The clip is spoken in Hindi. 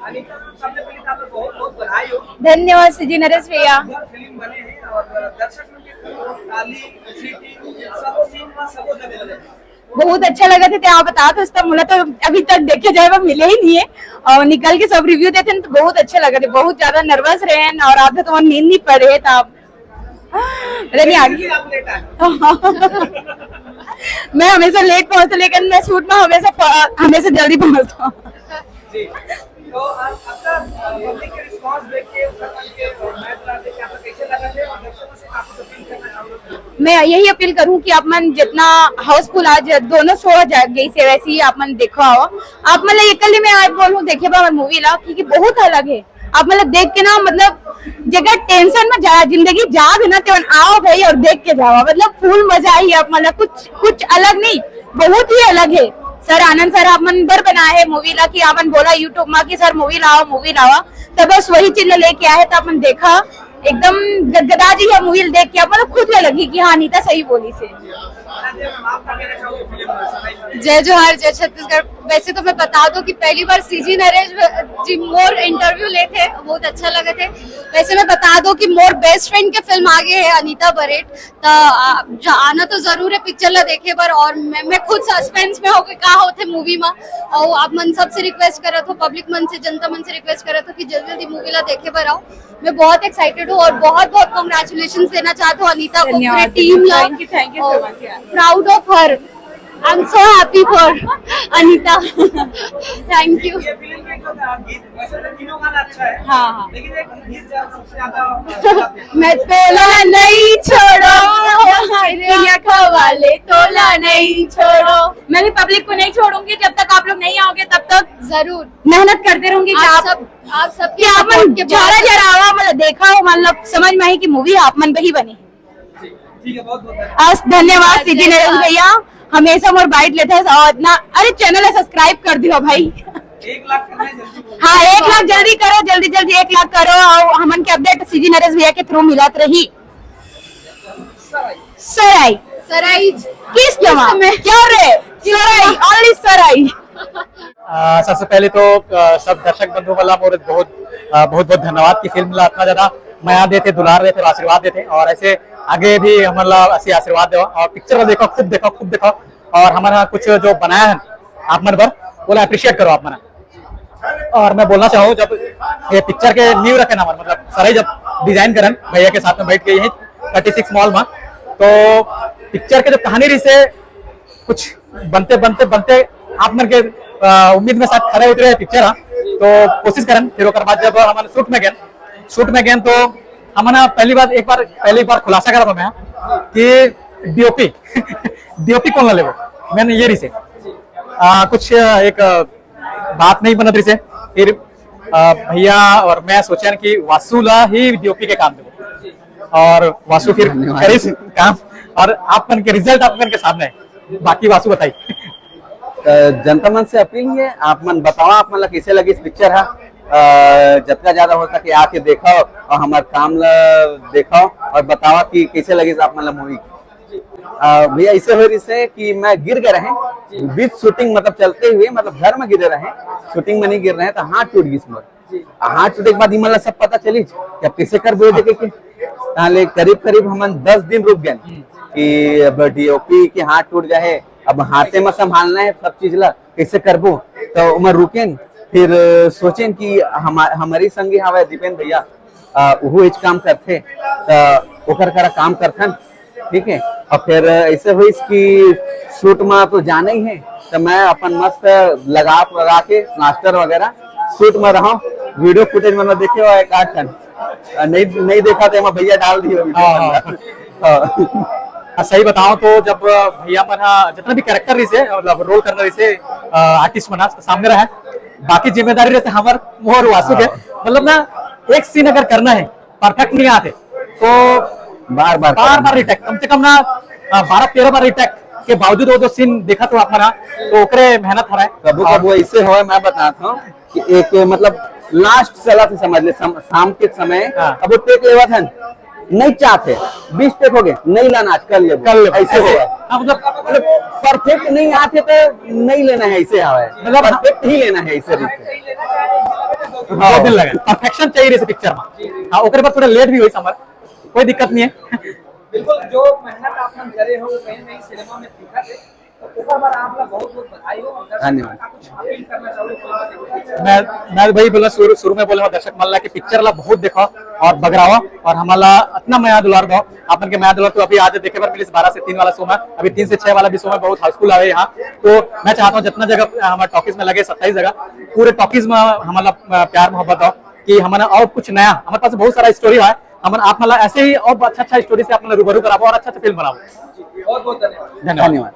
सबसे पहले तो आपको बहुत बहुत बधाई हो। धन्यवाद सीजी नरेश भैया। फिल्म बने हैं और दर्शक लोग की ताली सीटी सबो सीन में सबो जगह लगे। बहुत अच्छा लगा थे आप बता तो उसका मुला तो अभी तक देखे जाए वो मिले ही नहीं है और निकल के सब रिव्यू देते तो बहुत अच्छा लगा थे। बहुत ज्यादा नर्वस रहे और आधे तो नींद नहीं पड़े था आप नहीं आगे मैं हमेशा लेट पहुंचता लेकिन मैं शूट में हमेशा जल्दी पहुंचता हूँ। तो आपका पब्लिक के रिस्पांस देख के उत्तराखंड के मैच देख के आपको कैसे लगा थे और दर्शकों से आपको अपील करना चाहूंगा। मैं यही अपील करूं कि आप मन जितना हाउसफुल आज दोनों शो गई से वैसे ही आप मन देखा हो। आप मतलब ये कल मैं आज बोलूं देखे बा मूवी ला क्योंकि बहुत अलग है। आप मतलब देख के ना मतलब जगह टेंशन में जा जिंदगी जा भी ना तो आओ भाई और देख के जाओ मतलब फुल मजा आई। आप मतलब कुछ अलग नहीं बहुत ही अलग है। सर आनंद सर आप मन बर बनाए है मूवी ला कि आपन बोला यूट्यूब में कि सर मूवी लावा तब बस वही चीज लेके आए तो अपन देखा एकदम गदगदा जी है मूवी देख के मतलब खुद लगी कि हाँ नीता सही बोली से। जय जोहार जय छत्तीसगढ़। वैसे तो मैं बता दूं कि पहली बार सीजी नरेश जी मोर इंटरव्यू ले थे बहुत अच्छा लगे थे। वैसे मैं बता दूं कि मोर बेस्ट फ्रेंड के फिल्म आगे है अनीता बरेट तो आना तो जरूर है पिक्चर ला देखे पर और मैं खुद सस्पेंस में होके कहा होते मूवी में और आप मन सबसे रिक्वेस्ट करा तो पब्लिक मन से जनता मन से रिक्वेस्ट करा तो कि जल्दी जल्दी मूवी ला देखे पर आओ। मैं बहुत एक्साइटेड हूँ और बहुत बहुत कांग्रेचुलेशन देना चाहता हूँ अनीता को पूरी टीम ला। Thank you so much. Proud of her. I'm so happy for Anita. Thank you. ये फिल्म में जो गीत वैसे तो तीनों गाना अच्छा है। हाँ। लेकिन एक गीत सबसे ज्यादा मैं तोला नहीं छोड़ो खवाले तोला नहीं छोड़ो। मैं भी पब्लिक को नहीं छोड़ूंगी जब तक आप लोग नहीं आओगे तब तक जरूर मेहनत करते रहूंगी कि आप सबके आप मन जरा मतलब देखा हो मतलब समझ में आई कि मूवी आप मन पे ही बनी। ठीक है बहुत बहुत धन्यवाद सीजी नरेश भैया हमेशा मोर बाइट लेते हैं और इतना अरे चैनल सब्सक्राइब कर दियो भाई। 1 लाख करना है जल्दी। हाँ 1 लाख जल्दी करो जल्दी 1 लाख करो और हमन के अपडेट सीजी नरेश भैया के थ्रू मिलत रही। सराई किस समय क्या रे सराई ओनली सराई। सबसे पहले तो सब दर्शक बंधु वाला मोर बहुत धन्यवाद की फिल्म ला इतना ज्यादा माया देते दुलार देते आशीर्वाद देते और ऐसे आगे भी हमारा ऐसे आशीर्वाद दो और पिक्चर देखो खूब देखो और हमारा कुछ जो बनाया है आप मन पर बोला अप्रिशिएट करो आप मना। और मैं बोलना चाहूँ जब ये पिक्चर के न्यू रखे ना मतलब सराई जब डिजाइन करन भैया के साथ में बैठ के यही 36 मॉल में तो पिक्चर के जो कहानी रही से कुछ बनते आप मन के उम्मीद में साथ खड़े उतरे पिक्चर तो कोशिश करन फिर बाद जब हमारे शूट में गए तो हमने पहली बार खुलासा करा था मैं कि डीओपी कौन ला लेवो मैंने ये रही से कुछ एक बात नहीं बनत रही से फिर भैया और मैं सोचा कि वासु ला ही डीओपी के काम देवो और वासु फिर करे काम और आप मन के रिजल्ट आप मन के सामने है। बाकी वासु बताइए। जनता मन से अपील है आप मन बताओ आप मन कैसे लगी इस पिक्चर है जितना ज्यादा हो सके आके देखो और हमारे काम देखो और बताओ कि कैसे लगी आप मतलब मूवी। भैया ऐसे हो रही से कि मैं गिर गए रहे बीच शूटिंग मतलब चलते हुए मतलब घर में गिरे रहे शूटिंग में नहीं गिर रहे तो हाथ टूट गई इसमें हाथ टूटे के बाद मतलब सब पता चली कि अब कैसे कर बोले देखे के करीब हम 10 दिन रुक गए कि डीओपी के हाथ टूट गए अब हाथे में संभालना है सब चीज ला कैसे करबो तो मैं रुके फिर सोचें कि हमारी संगी हवा दीपेन भैया वो काम करते ओकर करा काम करथन ठीक है। और फिर ऐसे हुई कि शूट में तो जाना ही है तो मैं अपन मस्त लगा के प्लास्टर वगैरह शूट में रहा वीडियो फुटेज में देखे हुआ एक 8 टन नहीं देखा तो मैं भैया डाल दिए सही बताओ तो जब भैया मना जितना भी कैरेक्टर रही से मतलब रोल करना रही से आर्टिस्ट मना सामने रहा बाकी जिम्मेदारी रहते हमारे मोहर वासु के मतलब ना एक सीन अगर करना है परफेक्ट नहीं आते तो बार रिटेक कम से कम ना 12-13 बार रिटेक के बावजूद वो जो सीन देखा तो अपना तो ओकरे मेहनत हो रहा है कबू ऐसे हो मैं बताता हूँ कि एक मतलब लास्ट चला थे समझ ले शाम के समय अब वो टेक लेवा था नहीं चाहते 20 टेक हो गए नहीं लाना आज कल ऐसे हो मतलब परफेक्ट नहीं आते तो नहीं लेना है ऐसे मतलब परफेक्ट ही लेना है ऐसे बहुत दिन लगा परफेक्शन चाहिए इस पिक्चर में हाँ ओकरे बाद थोड़ा लेट भी हुई समझ कोई दिक्कत नहीं है बिल्कुल जो मेहनत आपने करे हो वो कहीं ना कहीं सिनेमा में दिखा थे तो ऊपर बार आपका बहुत बहुत बधाई हो और दर्शकों धन्यवाद। का कुछ अपील करना चाहूँ फिल्म के लिए। मैं वही बोला शुरू में बोले दर्शक मल्ला की पिक्चर ला बहुत देखो और बगरावा और हमारा इतना माया दुलार दो अपन के माया दुलार तो अभी आज देखे पर मिली 12 से 3 वाला शो में अभी 3 से 6 वाला भी शो में बहुत हाउसफुल आवे यहाँ तो मैं चाहता हूँ जितना जगह हमारे टॉकीज में लगे 27 जगह पूरे टॉकीज में हमारा प्यार मोहब्बत हो कि हमारा और कुछ नया हमारे पास बहुत सारा स्टोरी है हमारा आप मतलब ऐसे ही और अच्छा स्टोरी से आप रूबरू कराओ और अच्छा फिल्म बनाओ बहुत बहुत धन्यवाद। धन्यवाद।